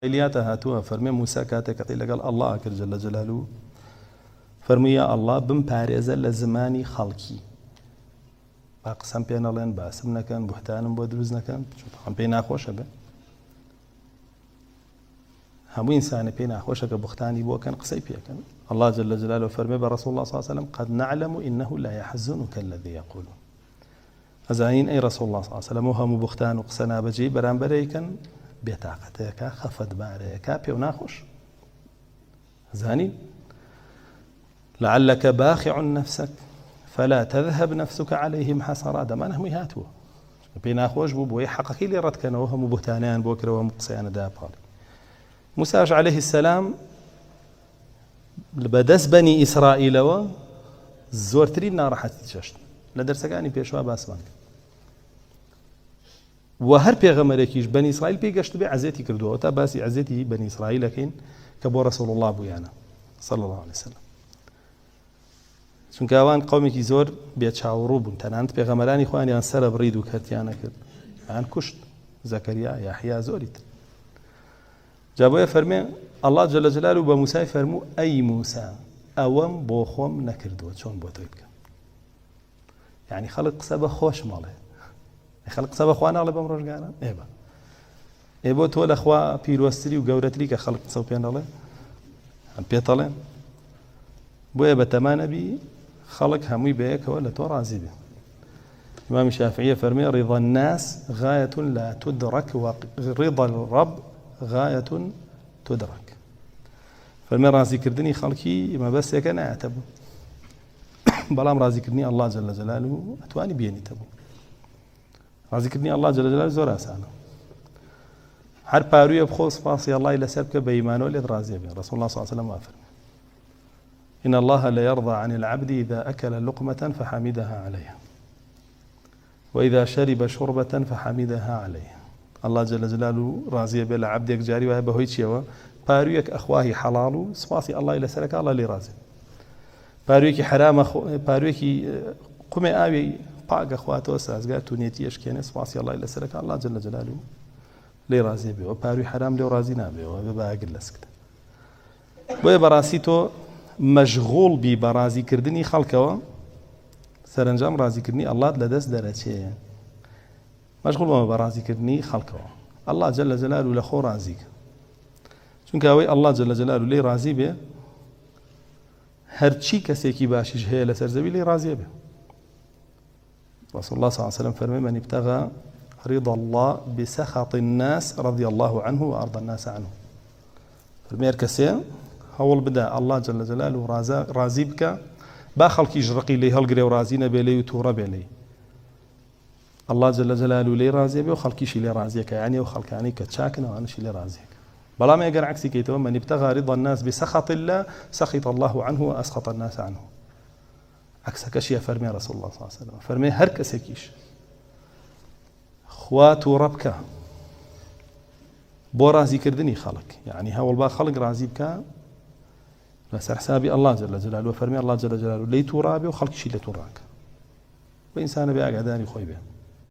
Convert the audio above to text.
إلياتا هاتوها فرمي موسى كاتك قيل قال الله أكر جل جلاله فرمي يا الله بم باريزا لزماني خلقي باقسم بينا لين باسمنا كان بهتان بودروزنا كان طبعا بينا خوش به هم إنسان بينا خوش كبختاني بو كان قصي بيه كان الله جل جلاله فرمي برسول الله صلى الله عليه وسلم قد نعلم إنه لا يحزنك الذي يقولون أزعين أي رسول الله صلى الله عليه وسلم وهم بختان وقسنا بجي بران بريكن بێتاقەتەیەکە خەفەتبارەیەکە پێو ناخۆش زانین لعلك باخع نفسك فلا تذهب نفسك عليهم حسرات دەمان هەمووی هاتووە پێی ناخۆش بوو بۆی حەقەقی لێ ڕەتکەنەوە هەموو بوتانیان بۆ کرەوە هەموو قسەیانە داپاڵی موساش عليه السلام بەدەست بەنی ئیسرائیلەوە زۆرترین ناڕەحەتی چەشت لە دەرسەکانی پێشوا باسمان وهر پێغەمبەرێکیش بنی ئیسرائیل پێی گەشت بێ عەزێتی کردووە تا باسی عەزێتی بنی ئیسرائیلەکەین کە بۆ رەسوڵ الله بوویانە صلی الله عليه وسلم چونکە ئەوان قەومێکی زۆر بێچاوەڕوو بوون تەنانەت پێغەمبەرانی خۆیانیان سەرە بڕید و کەرتیانە کرد یان کوشت زەکەریا یاحیا زۆری تر جا بۆیە فەرمێ الله جل جلاله بە موسای فەرموو ئەی موسا ئەوەم بۆ خۆم نەکردووە چۆن بۆ تۆی بکەم یعنی خەڵک قسە بە خۆش ماڵێ خەڵک قسە بەخوا ناڵێ بەم ڕۆژگارە ئێ بۆ تۆ لەخوا پیرۆستری و گەورەتری کە خەڵک قسە و پێ نەڵێ ئەم پێتەڵێن بۆیە بەتەما نەبی خەڵک هەمووی بەیەکەوە لە تۆ ڕازی بێ ئیمامی شافعیە فەرمێ رضا الناس غاية لا تدرك ورضا الرب غاية تدرك فەرمێ ڕازیکردنی خەڵکی مەبەستێکە نایەتە بوو بەڵام ڕازیکردنی الله جل جلاله ئەتوانی بێنیتە بوو ڕازیکردنی الله جل جلاله زۆر ئاسانە هەر پارویە بخۆ سپاسی اللهی لەسەر بکە بە ئیمانەوە لێت ڕازیە بێ رسول الله صلی الله عليه وسلم وافرمێ إن الله لا يرضى عن العبد إذا أكل لقمة فحمدها عليها وإذا شرب شربة فحمدها عليها الله جل جلاله راضي بلا عبدك جاري وهي بهوي تشيوا بارويك أخواه حلال سپاسی الله لسرك الله لي راضي بارويك حرام بارويك قم آوي پاک أخواته سازگار تونيتي أشكينه سپاسی الله لسرك الله جل جلاله لي راضي به وباروي حرام لي راضي نابه وباقل لسكت بۆیە بەڕاستی تۆ مەشغوڵ بی بە ڕازیکردنی خەڵکەوە سەرنجام ڕازیکردنی ئەڵڵات لەدەست دەرەچێ مەشغوڵ بەمە بە ڕازیکردنی خەڵکەوە ئەڵڵا جەلە جەلالوو لە خۆ ڕازیکە چونکە ئەوەی ئەڵڵا جەلە جەلالوو لێی ڕازی بێ هەرچی کەسێکی باشیش هەیە لەسەر زەوی لێی ڕازیە بێ رسول الله صلى الله عليه وسلم فرمى من ابتغى رضا الله بسخط الناس رضي الله عنه وأرضى الناس عنه فرمى كسي هول بدا الله جل جلاله رازي بك با خلقي جرقي لي هلقري ورازينا بلي وتورا بلي الله جل جلاله لي رازي بي وخلقي شي لي رازيك يعني وخلقاني كتشاكنا وانا شي لي رازيك بلا ما يقر عكسي كيتو من ابتغى رضا الناس بسخط الله سخط الله عنه واسخط الناس عنه عكسك شي فرمي رسول الله صلى الله عليه وسلم فرمي هر كسكيش خوات ربك بۆ ڕازیکردنی خەڵک یعنی هەوڵ با خەڵک ڕازی بکە لەسەر حسابی الله جل جلاله فەرمی الله جل جلاله لێی تووڕا بێ و خەڵکیشی لێ تووڕاکە بە ئینسانە بێ ئاگاداری خۆی بێ